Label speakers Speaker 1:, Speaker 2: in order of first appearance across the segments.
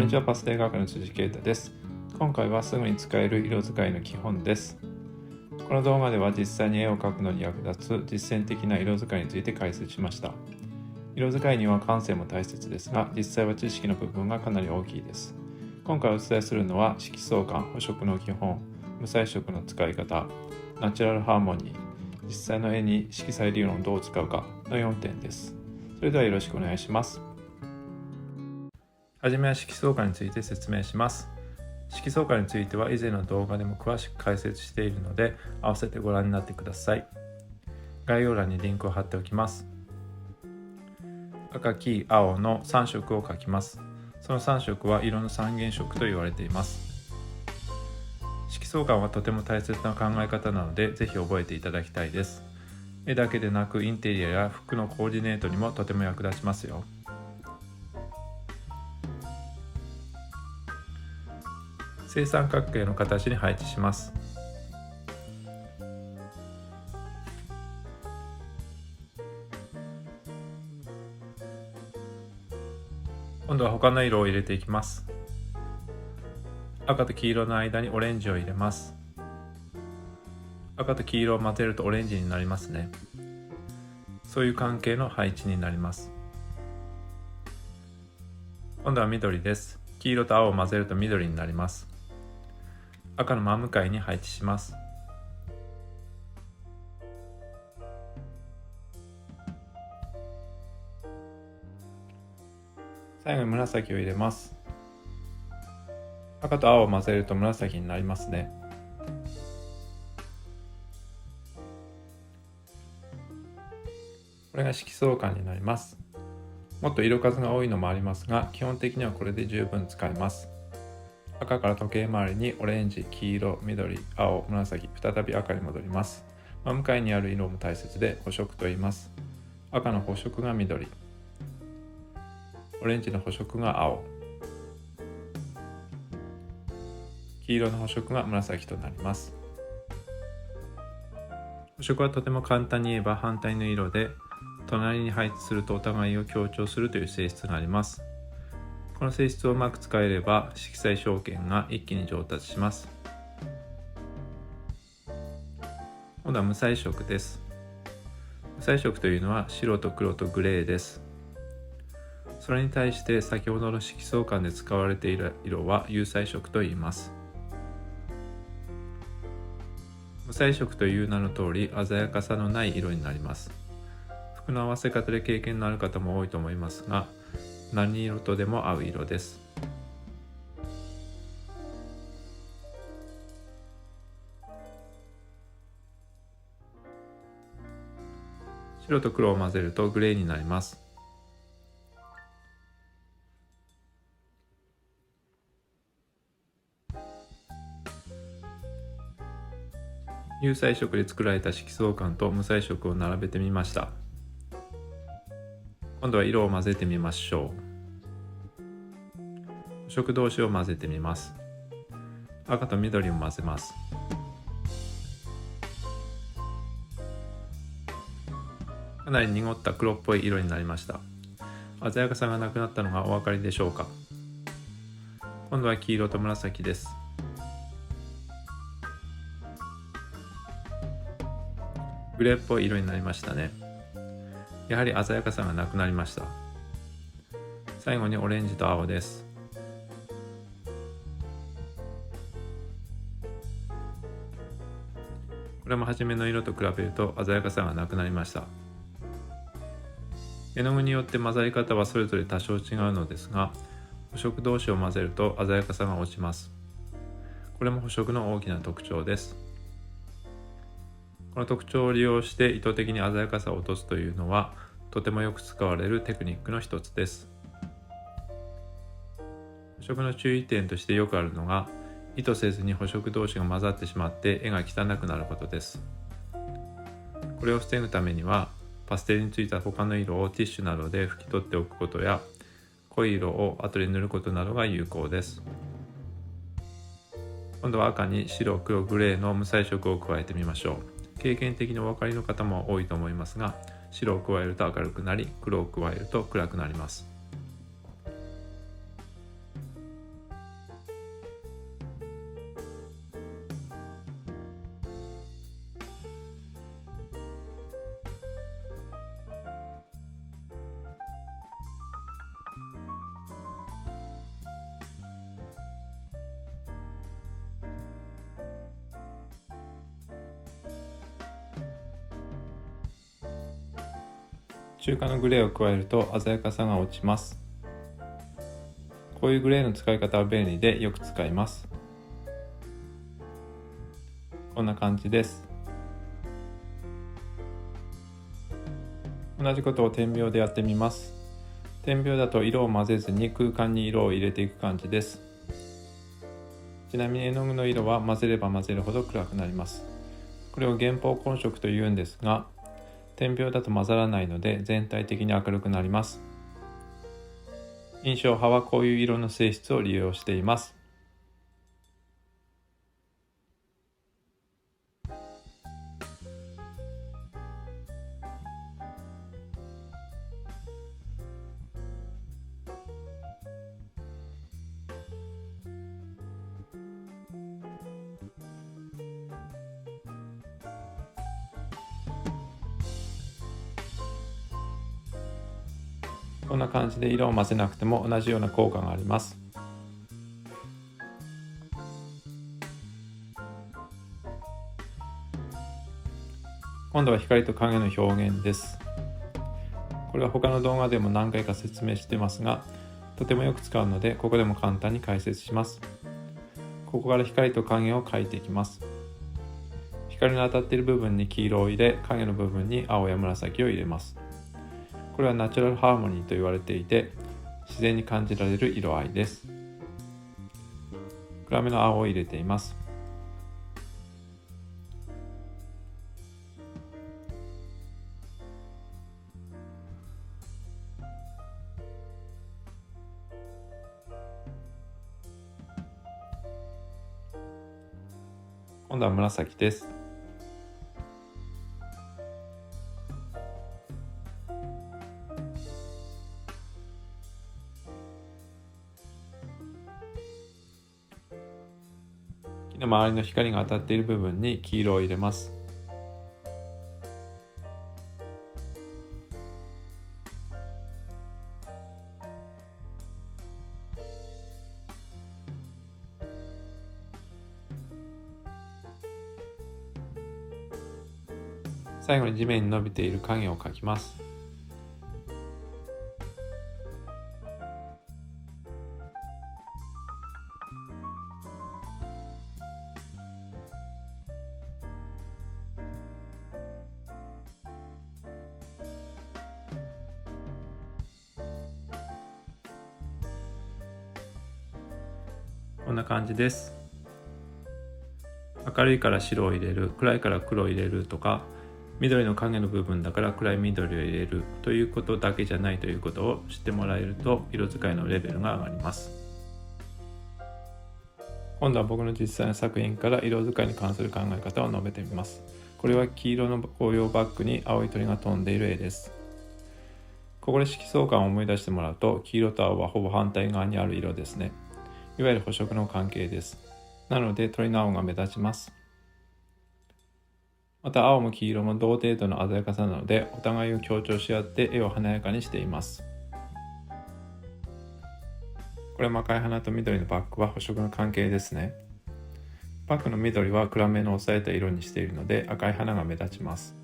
Speaker 1: にちは、パステル学の辻啓太です。今回はすぐに使える色使いの基本です。この動画では実際に絵を描くのに役立つ実践的な色使いについて解説しました。色使いには感性も大切ですが、実際は知識の部分がかなり大きいです。今回お伝えするのは色相関、補色の基本、無彩色の使い方、ナチュラルハーモニー、実際の絵に色彩理論をどう使うかの4点です。それではよろしくお願いします。はじめは色相関について説明します。色相関については以前の動画でも詳しく解説しているので、合わせてご覧になってください。概要欄にリンクを貼っておきます。赤、黄、青の3色を描きます。その3色は色の三原色と言われています。色相関はとても大切な考え方なので、ぜひ覚えていただきたいです。絵だけでなくインテリアや服のコーディネートにもとても役立ちますよ。正三角形の形に配置します。今度は他の色を入れていきます。赤と黄色の間にオレンジを入れます。赤と黄色を混ぜるとオレンジになりますね。そういう関係の配置になります。今度は緑です。黄色と青を混ぜると緑になります。赤の真向かいに配置します。最後に紫を入れます。赤と青を混ぜると紫になりますね。これが色相関になります。もっと色数が多いのもありますが、基本的にはこれで十分使えます。赤から時計回りにオレンジ、黄色、緑、青、紫、再び赤に戻ります。真向かいにある色も大切で補色と言います。赤の補色が緑、オレンジの補色が青、黄色の補色が紫となります。補色はとても簡単に言えば反対の色で隣に配置するとお互いを強調するという性質があります。この性質をうまく使えれば色彩表現が一気に上達します。今度は無彩色です。無彩色というのは白と黒とグレーです。それに対して先ほどの色相関で使われている色は有彩色と言います。無彩色という名の通り鮮やかさのない色になります。服の合わせ方で経験のある方も多いと思いますが、何色とでも合う色です。白と黒を混ぜるとグレーになります。有彩色で作られた色相関と無彩色を並べてみました。今度は色を混ぜてみましょう。補色同士を混ぜてみます。赤と緑を混ぜます。かなり濁った黒っぽい色になりました。鮮やかさがなくなったのがお分かりでしょうか。今度は黄色と紫です。グレーっぽい色になりましたね。やはり鮮やかさがなくなりました。最後にオレンジと青です。これも初めの色と比べると鮮やかさがなくなりました。絵の具によって混ざり方はそれぞれ多少違うのですが、補色同士を混ぜると鮮やかさが落ちます。これも補色の大きな特徴です。この特徴を利用して意図的に鮮やかさを落とすというのはとてもよく使われるテクニックの一つです。補色の注意点としてよくあるのが、意図せずに補色同士が混ざってしまって絵が汚くなることです。これを防ぐためにはパステルについた他の色をティッシュなどで拭き取っておくことや、濃い色を後で塗ることなどが有効です。今度は赤に白、黒、グレーの無彩色を加えてみましょう。経験的にお分かりの方も多いと思いますが、白を加えると明るくなり、黒を加えると暗くなります。中間のグレーを加えると鮮やかさが落ちます。こういうグレーの使い方は便利でよく使います。こんな感じです。同じことを点描でやってみます。点描だと色を混ぜずに空間に色を入れていく感じです。ちなみに絵の具の色は混ぜれば混ぜるほど暗くなります。これを原泡混色というんですが、点描だと混ざらないので全体的に明るくなります。印象派はこういう色の性質を利用しています。こんな感じで色を混ぜなくても同じような効果があります。今度は光と影の表現です。これは他の動画でも何回か説明してますが、とてもよく使うのでここでも簡単に解説します。ここから光と影を描いていきます。光の当たっている部分に黄色を入れ、影の部分に青や紫を入れます。これはナチュラルハーモニーと言われていて、自然に感じられる色合いです。暗めの青を入れています。今度は紫です。木の周りの光が当たっている部分に黄色を入れます。最後に地面に伸びている影を描きます。こんな感じです。明るいから白を入れる、暗いから黒を入れるとか、緑の影の部分だから暗い緑を入れるということだけじゃないということを知ってもらえると、色使いのレベルが上がります。今度は僕の実際の作品から色使いに関する考え方を述べてみます。これは黄色の紅葉バッグに青い鳥が飛んでいる絵です。ここで色相関を思い出してもらうと、黄色と青はほぼ反対側にある色ですね。いわゆる補色の関係です。なので鳥の青が目立ちます。また青も黄色も同程度の鮮やかさなので、お互いを強調し合って絵を華やかにしています。これも赤い花と緑のバッグは補色の関係ですね。バッグの緑は暗めの抑えた色にしているので赤い花が目立ちます。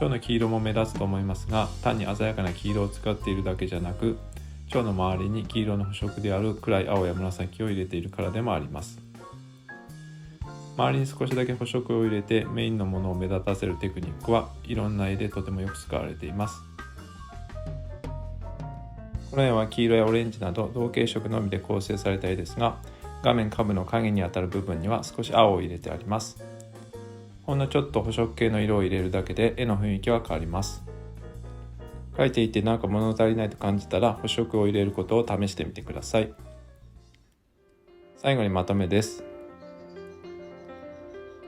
Speaker 1: 蝶の黄色も目立つと思いますが、単に鮮やかな黄色を使っているだけじゃなく、蝶の周りに黄色の補色である暗い青や紫を入れているからでもあります。周りに少しだけ補色を入れてメインのものを目立たせるテクニックはいろんな絵でとてもよく使われています。この絵は黄色やオレンジなど同系色のみで構成された絵ですが、画面下部の影にあたる部分には少し青を入れてあります。ほんのちょっと補色系の色を入れるだけで絵の雰囲気は変わります。描いていてなんか物足りないと感じたら補色を入れることを試してみてください。最後にまとめです。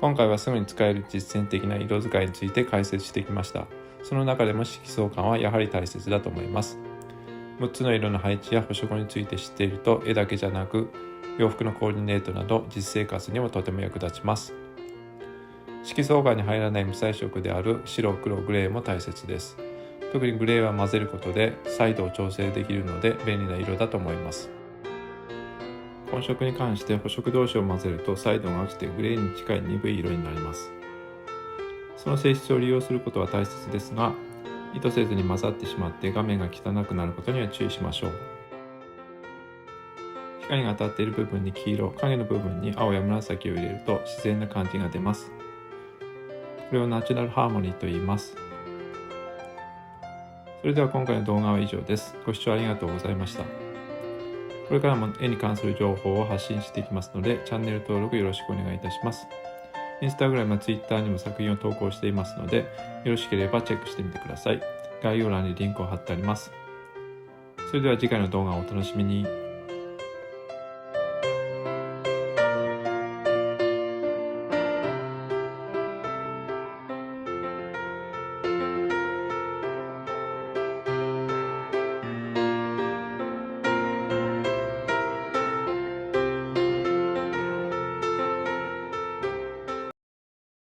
Speaker 1: 今回はすぐに使える実践的な色使いについて解説してきました。その中でも色相関はやはり大切だと思います。6つの色の配置や補色について知っていると、絵だけじゃなく洋服のコーディネートなど実生活にもとても役立ちます。色相関に入らない無彩色である白、黒、グレーも大切です。特にグレーは混ぜることで彩度を調整できるので便利な色だと思います。混色に関して補色同士を混ぜると彩度が落ちてグレーに近い鈍い色になります。そその性質を利用することは大切ですが、意図せずに混ざってしまって画面が汚くなることには注意しましょう。光が当たっている部分に黄色、影の部分に青や紫を入れると自然な感じが出ます。これをナチュラルハーモニーと言います。それでは今回の動画は以上です。ご視聴ありがとうございました。これからも絵に関する情報を発信していきますので、チャンネル登録よろしくお願いいたします。インスタグラムやツイッターにも作品を投稿していますので、よろしければチェックしてみてください。概要欄にリンクを貼ってあります。それでは次回の動画をお楽しみに。